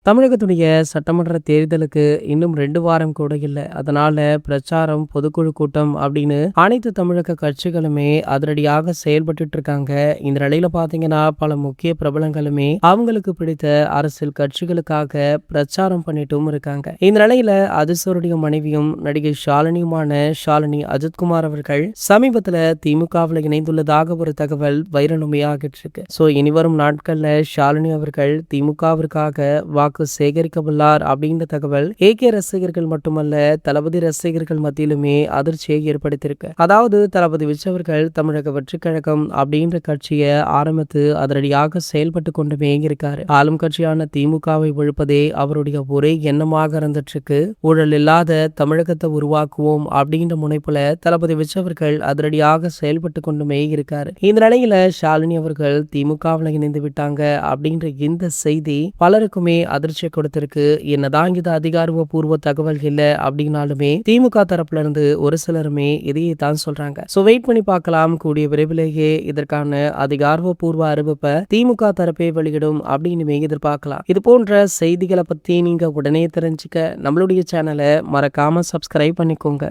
தமிழகத்துடைய சட்டமன்ற தேர்தலுக்கு இன்னும் 2 வாரம் கூட இல்ல. அதனால பிரச்சாரம், பொதுக்குழு கூட்டம் அப்படின்னு அனைத்து தமிழக கட்சிகளுமே அதிரடியாக செயல்பட்டுட்டு இருக்காங்க. இந்த நிலையில பார்த்தீங்கன்னா, பல முக்கிய பிரபலங்களுமே அவங்களுக்கு பிடித்த அரசியல் கட்சிகளுக்காக பிரச்சாரம் பண்ணிட்டும் இருக்காங்க. இந்த நிலையில அதிர்சோருடைய மனைவியும் நடிகை ஷாலினியுமான ஷாலினி அஜித்குமார் அவர்கள் சமீபத்துல திமுகவில் இணைந்துள்ளதாக ஒரு தகவல் வைரலுமையாகிட்டு இருக்கு. இனிவரும் நாட்கள்ல ஷாலினி அவர்கள் திமுகவிற்காக வாக்கு சேகரிக்க உள்ளார் அப்படின்ற தகவல் ஏகே ரசிகர்கள் மட்டுமல்ல, தளபதி ரசிகர்கள் மத்தியிலுமே அதிர்ச்சியை ஏற்படுத்தியிருக்கு. அதாவது தளபதி விஜய் அவர்கள் தமிழக வெற்றி கழகம் அப்படின்ற கட்சியை ஆரம்பித்து அதிரடியாக செயல்பட்டு கொண்டுமே இருக்காரு. ஆளும் கட்சியான திமுகவை ஒழிப்பதே அவருடைய ஒரே எண்ணமாக இருந்துட்டு இருக்கு. ஊழல் இல்லாத தமிழகத்தை உருவாக்குவோம் அப்படின்ற முனைப்புல தளபதி விஜய் அவர்கள் அதிரடியாக செயல்பட்டு கொண்டுமே இருக்காரு. இந்த நிலையில ஷாலினி அவர்கள் திமுகவில் இணைந்து விட்டாங்க அப்படின்ற இந்த செய்தி பலருக்குமே அதிர்ச்சியை கொடுத்திருக்கு. என்னதான் இது அதிகாரப்பூர்வ தகவல் இல்ல அப்படின்னாலுமே திமுக தரப்புல இருந்து ஒரு சிலருமே இதையே தான் சொல்றாங்க. வெயிட் பண்ணி பார்க்கலாம். கூடிய விரைவிலேயே இதற்கான அதிகாரப்பூர்வ அறிவிப்பை திமுக தரப்பே வெளியிடும் அப்படின்னு எதிர்பார்க்கலாம். இது போன்ற செய்திகளை பத்தி நீங்க உடனே தெரிஞ்சுக்க நம்மளுடைய சேனலை மறக்காம சப்ஸ்கிரைப் பண்ணிக்கோங்க.